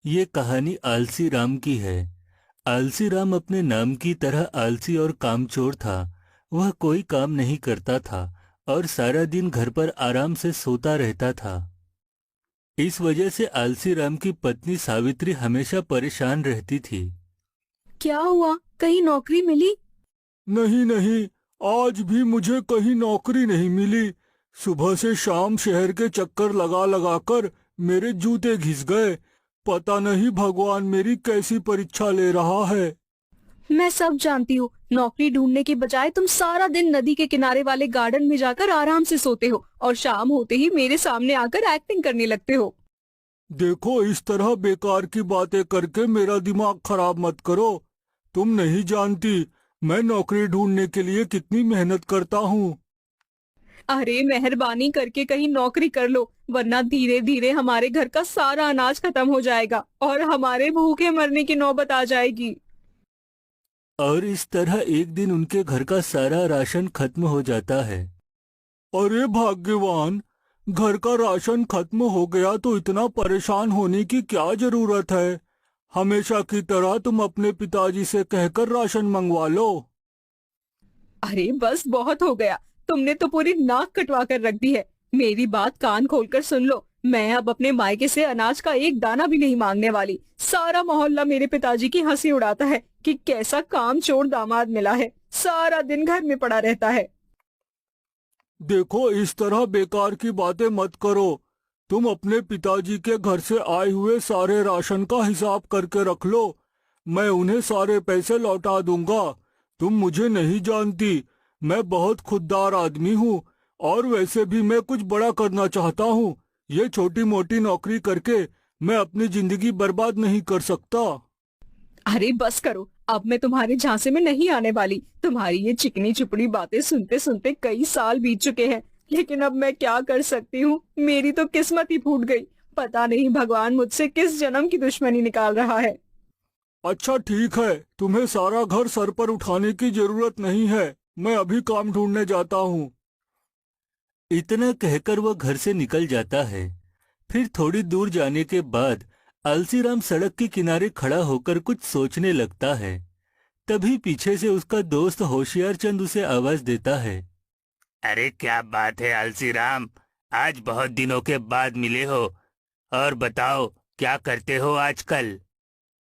ये कहानी आलसी राम की है। आलसी राम अपने नाम की तरह आलसी और कामचोर था। वह कोई काम नहीं करता था और सारा दिन घर पर आराम से सोता रहता था। इस वजह से आलसी राम की पत्नी सावित्री हमेशा परेशान रहती थी। क्या हुआ? कहीं नौकरी मिली? नहीं नहीं, आज भी मुझे कहीं नौकरी नहीं मिली। सुबह से शाम शहर के चक्कर लगा लगा कर मेरे जूते घिस गए। पता नहीं भगवान मेरी कैसी परीक्षा ले रहा है। मैं सब जानती हूँ। नौकरी ढूंढने के बजाय तुम सारा दिन नदी के किनारे वाले गार्डन में जाकर आराम से सोते हो और शाम होते ही मेरे सामने आकर एक्टिंग करने लगते हो। देखो, इस तरह बेकार की बातें करके मेरा दिमाग खराब मत करो। तुम नहीं जानती मैं नौकरी ढूंढने के लिए कितनी मेहनत करता हूँ। अरे मेहरबानी करके कहीं नौकरी कर लो, वरना धीरे धीरे हमारे घर का सारा अनाज खत्म हो जाएगा और हमारे भूखे मरने की नौबत आ जाएगी। और इस तरह एक दिन उनके घर का सारा राशन खत्म हो जाता है। अरे भाग्यवान, घर का राशन खत्म हो गया तो इतना परेशान होने की क्या जरूरत है। हमेशा की तरह तुम अपने पिताजी से कहकर राशन मंगवा लो। अरे बस बहुत हो गया, तुमने तो पूरी नाक कटवा कर रख दी है। मेरी बात कान खोलकर सुन लो, मैं अब अपने मायके से अनाज का एक दाना भी नहीं मांगने वाली। सारा मोहल्ला मेरे पिताजी की हंसी उड़ाता है कि कैसा कामचोर दामाद मिला है, सारा दिन घर में पड़ा रहता है। देखो, इस तरह बेकार की बातें मत करो। तुम अपने पिताजी के घर से आए हुए सारे राशन का हिसाब करके रख लो। मैं उन्हें सारे पैसे लौटा दूंगा। तुम मुझे नहीं जानती, मैं बहुत खुददार आदमी हूँ और वैसे भी मैं कुछ बड़ा करना चाहता हूँ। ये छोटी मोटी नौकरी करके मैं अपनी जिंदगी बर्बाद नहीं कर सकता। अरे बस करो, अब मैं तुम्हारे झांसे में नहीं आने वाली। तुम्हारी ये चिकनी चुपड़ी बातें सुनते सुनते कई साल बीत चुके हैं, लेकिन अब मैं क्या कर सकती हूँ। मेरी तो किस्मत ही फूट गई। पता नहीं भगवान मुझसे किस जन्म की दुश्मनी निकाल रहा है। अच्छा ठीक है, तुम्हें सारा घर सर पर उठाने की जरूरत नहीं है। मैं अभी काम ढूंढने जाता हूँ। इतना कहकर वह घर से निकल जाता है। फिर थोड़ी दूर जाने के बाद आलसीराम सड़क के किनारे खड़ा होकर कुछ सोचने लगता है। तभी पीछे से उसका दोस्त होशियार चंद उसे आवाज देता है। अरे क्या बात है आलसीराम, आज बहुत दिनों के बाद मिले हो। और बताओ, क्या करते हो आजकल?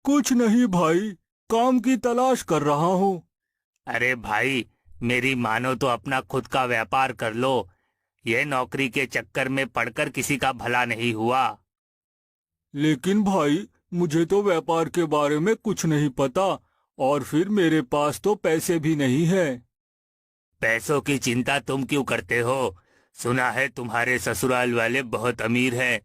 कुछ नहीं भाई, काम की तलाश कर रहा हूँ। अरे भाई, मेरी मानो तो अपना खुद का व्यापार कर लो। यह नौकरी के चक्कर में पड़कर किसी का भला नहीं हुआ। लेकिन भाई, मुझे तो व्यापार के बारे में कुछ नहीं पता और फिर मेरे पास तो पैसे भी नहीं है। पैसों की चिंता तुम क्यों करते हो? सुना है तुम्हारे ससुराल वाले बहुत अमीर हैं।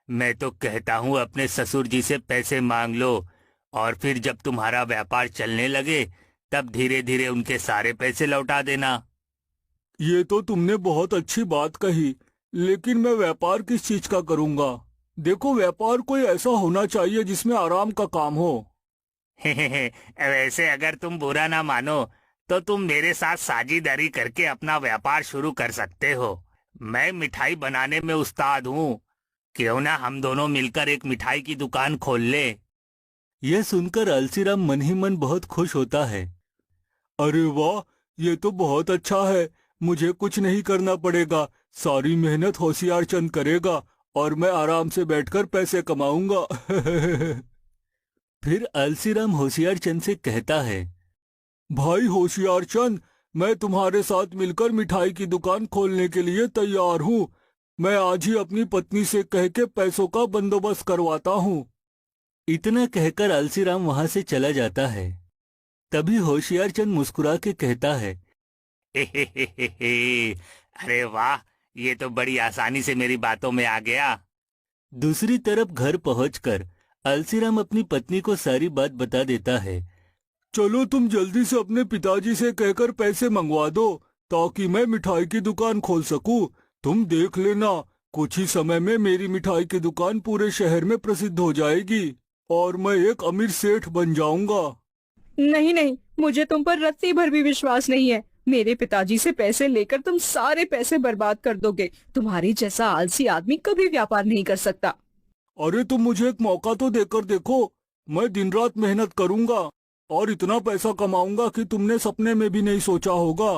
मैं तो कहता हूँ अपने ससुर जी से पैसे मांग लो और फिर जब तुम्हारा व्यापार चलने लगे तब धीरे धीरे उनके सारे पैसे लौटा देना। ये तो तुमने बहुत अच्छी बात कही, लेकिन मैं व्यापार किस चीज का करूँगा? देखो, व्यापार कोई ऐसा होना चाहिए जिसमें आराम का काम हो। वैसे अगर तुम बुरा ना मानो तो तुम मेरे साथ साझेदारी करके अपना व्यापार शुरू कर सकते हो। मैं मिठाई बनाने में उस्ताद हूँ। क्यों ना हम दोनों मिलकर एक मिठाई की दुकान खोल ले। यह सुनकर आलसीराम मन ही मन बहुत खुश होता है। अरे वाह, ये तो बहुत अच्छा है। मुझे कुछ नहीं करना पड़ेगा, सारी मेहनत होशियार चंद करेगा और मैं आराम से बैठकर पैसे कमाऊंगा। फिर आलसीराम होशियार चंद से कहता है। भाई होशियार चंद, मैं तुम्हारे साथ मिलकर मिठाई की दुकान खोलने के लिए तैयार हूँ। मैं आज ही अपनी पत्नी से कह के पैसों का बंदोबस्त करवाता हूँ। इतना कहकर आलसीराम वहां से चला जाता है। तभी होशियार चंद मुस्कुरा के कहता है। अरे वाह, ये तो बड़ी आसानी से मेरी बातों में आ गया। दूसरी तरफ घर पहुंचकर आलसीराम अपनी पत्नी को सारी बात बता देता है। चलो, तुम जल्दी से अपने पिताजी से कहकर पैसे मंगवा दो ताकि मैं मिठाई की दुकान खोल सकूं। तुम देख लेना, कुछ ही समय में मेरी मिठाई की दुकान पूरे शहर में प्रसिद्ध हो जाएगी और मैं एक अमीर सेठ बन जाऊंगा। नहीं नहीं, मुझे तुम पर रत्ती भर भी विश्वास नहीं है। मेरे पिताजी से पैसे लेकर तुम सारे पैसे बर्बाद कर दोगे। तुम्हारे जैसा आलसी आदमी कभी व्यापार नहीं कर सकता। अरे तुम मुझे एक मौका तो देकर देखो। मैं दिन रात मेहनत करूंगा और इतना पैसा कमाऊंगा कि तुमने सपने में भी नहीं सोचा होगा।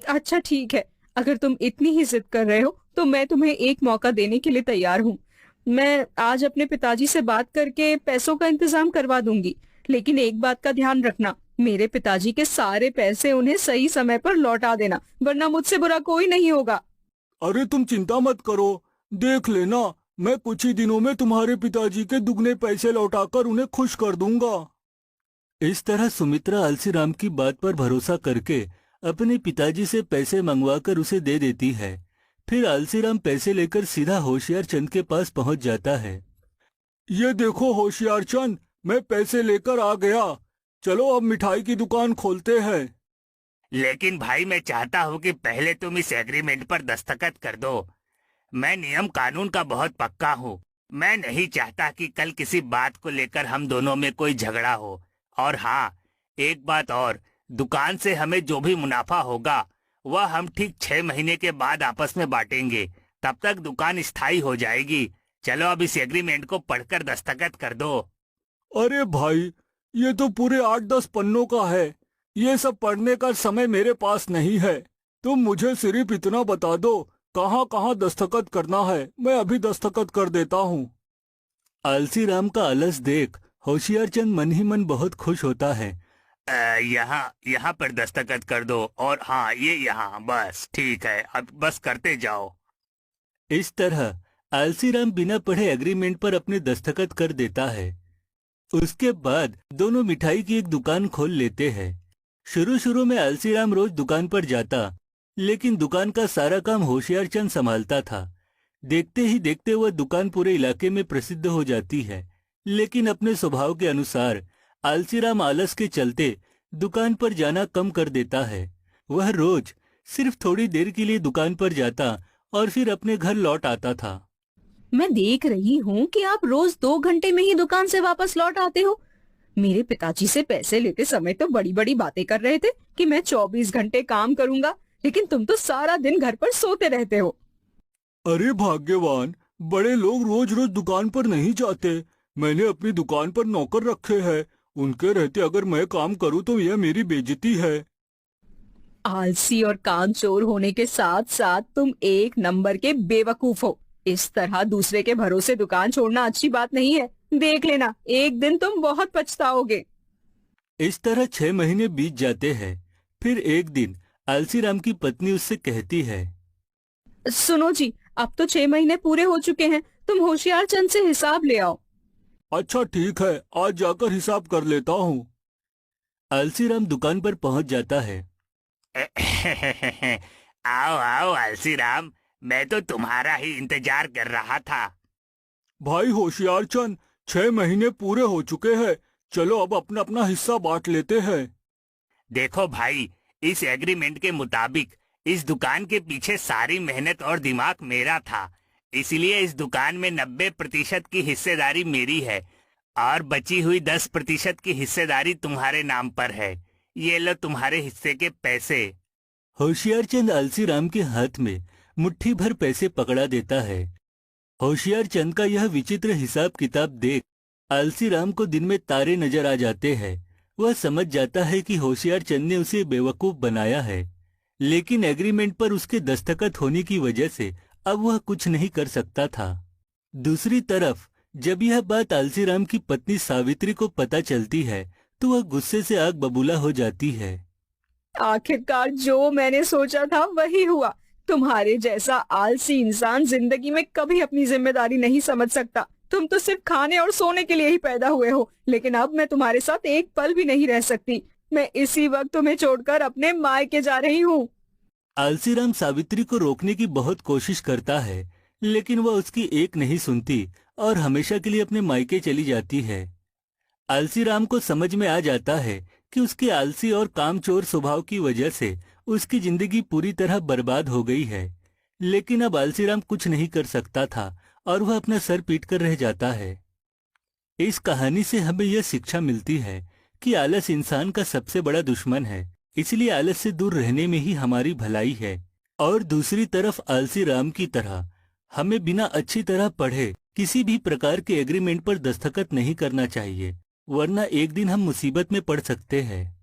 अच्छा ठीक है, अगर तुम इतनी ही जिद कर रहे हो तो मैं तुम्हें एक मौका देने के लिए तैयार हूँ। मैं आज अपने पिताजी से बात करके पैसों का इंतजाम करवा दूंगी, लेकिन एक बात का ध्यान रखना, मेरे पिताजी के सारे पैसे उन्हें सही समय पर लौटा देना, वरना मुझसे बुरा कोई नहीं होगा। अरे तुम चिंता मत करो, देख लेना, मैं कुछ ही दिनों में तुम्हारे पिताजी के दुगने पैसे लौटाकर उन्हें खुश कर दूंगा। इस तरह सुमित्रा आलसीराम की बात पर भरोसा करके अपने पिताजी से पैसे मंगवाकर उसे दे देती है। फिर आलसीराम पैसे लेकर सीधा होशियार चंद के पास पहुंच जाता है। ये देखो होशियार चंद, मैं पैसे लेकर आ गया। चलो अब मिठाई की दुकान खोलते हैं। लेकिन भाई मैं चाहता हूँ कि पहले तुम इस एग्रीमेंट पर दस्तखत कर दो। मैं नियम कानून का बहुत पक्का हूँ। मैं नहीं चाहता कि कल किसी बात को लेकर हम दोनों में कोई झगड़ा हो। और हाँ, एक बात और, दुकान से हमें जो भी मुनाफा होगा वह हम ठीक 6 महीने के बाद आपस में बांटेंगे। तब तक दुकान स्थायी हो जाएगी। चलो अब इस एग्रीमेंट को पढ़कर दस्तखत कर दो। अरे भाई, ये तो पूरे 8-10 पन्नों का है। ये सब पढ़ने का समय मेरे पास नहीं है। तुम मुझे सिर्फ इतना बता दो, कहाँ कहाँ दस्तखत करना है, मैं अभी दस्तखत कर देता हूँ। आलसीराम का आलस देख होशियार चंद मन ही मन बहुत खुश होता है। यहाँ यहाँ पर दस्तखत कर दो, और हाँ ये यहाँ, बस ठीक है, अब बस करते जाओ। इस तरह आलसीराम बिना पढ़े एग्रीमेंट पर अपने दस्तखत कर देता है। उसके बाद दोनों मिठाई की एक दुकान खोल लेते हैं। शुरू शुरू में आलसीराम रोज दुकान पर जाता, लेकिन दुकान का सारा काम होशियार चंद संभालता था। देखते ही देखते वह दुकान पूरे इलाके में प्रसिद्ध हो जाती है। लेकिन अपने स्वभाव के अनुसार आलसीराम आलस के चलते दुकान पर जाना कम कर देता है। वह रोज सिर्फ थोड़ी देर के लिए दुकान पर जाता और फिर अपने घर लौट आता था। मैं देख रही हूँ कि आप रोज 2 घंटे में ही दुकान से वापस लौट आते हो। मेरे पिताजी से पैसे लेते समय तो बड़ी बड़ी बातें कर रहे थे कि मैं 24 घंटे काम करूंगा, लेकिन तुम तो सारा दिन घर पर सोते रहते हो। अरे भाग्यवान, बड़े लोग रोज रोज दुकान पर नहीं जाते। मैंने अपनी दुकान पर नौकर रखे हैं। उनके रहते अगर मैं काम करूं तो यह मेरी बेइज्जती है। आलसी और कामचोर होने के साथ साथ तुम एक नंबर के बेवकूफ हो। इस तरह दूसरे के भरोसे दुकान छोड़ना अच्छी बात नहीं है। देख लेना, एक दिन तुम बहुत पछताओगे। इस तरह 6 महीने बीत जाते हैं। फिर एक दिन आलसीराम की पत्नी उससे कहती है, सुनो जी, अब तो 6 महीने पूरे हो चुके हैं, तुम होशियार चंद से हिसाब ले आओ। अच्छा ठीक है, आज जाकर हिसाब कर लेता हूँ। आलसीराम दुकान पर पहुंच जाता है। आओ आओ आलसीराम, मैं तो तुम्हारा ही इंतजार कर रहा था। भाई होशियार चंद, 6 महीने पूरे हो चुके हैं। चलो अब अपना अपना हिस्सा बांट लेते हैं। देखो भाई, इस एग्रीमेंट के मुताबिक इस दुकान के पीछे सारी मेहनत और दिमाग मेरा था, इसलिए इस दुकान में 90% की हिस्सेदारी मेरी है और बची हुई 10% की हिस्सेदारी तुम्हारे नाम पर है। ये लो तुम्हारे हिस्से के पैसे। होशियार चंद आलसीराम के हाथ में मुट्ठी भर पैसे पकड़ा देता है। होशियार चंद का यह विचित्र हिसाब किताब देख आलसीराम को दिन में तारे नजर आ जाते हैं। वह समझ जाता है कि होशियार चंद ने उसे बेवकूफ बनाया है, लेकिन एग्रीमेंट पर उसके दस्तखत होने की वजह से अब वह कुछ नहीं कर सकता था। दूसरी तरफ जब यह बात आलसीराम की पत्नी सावित्री को पता चलती है तो वह गुस्से से आग बबूला हो जाती है। आखिरकार जो मैंने सोचा था वही हुआ। तुम्हारे जैसा आलसी इंसान जिंदगी में कभी अपनी जिम्मेदारी नहीं समझ सकता। तुम तो सिर्फ खाने और सोने के लिए ही पैदा हुए हो, लेकिन अब मैं तुम्हारे साथ एक पल भी नहीं रह सकती। मैं इसी वक्त तुम्हें छोड़कर अपने मायके जा रही हूँ। आलसीराम सावित्री को रोकने की बहुत कोशिश करता है, लेकिन वह उसकी एक नहीं सुनती और हमेशा के लिए अपने मायके चली जाती है। आलसीराम को समझ में आ जाता है कि उसके आलसी और कामचोर स्वभाव की वजह से उसकी जिंदगी पूरी तरह बर्बाद हो गई है। लेकिन अब आलसीराम कुछ नहीं कर सकता था और वह अपना सर पीट कर रह जाता है। इस कहानी से हमें यह शिक्षा मिलती है कि आलस इंसान का सबसे बड़ा दुश्मन है, इसलिए आलस से दूर रहने में ही हमारी भलाई है। और दूसरी तरफ आलसीराम की तरह हमें बिना अच्छी तरह पढ़े किसी भी प्रकार के एग्रीमेंट पर दस्तखत नहीं करना चाहिए, वरना एक दिन हम मुसीबत में पड़ सकते हैं।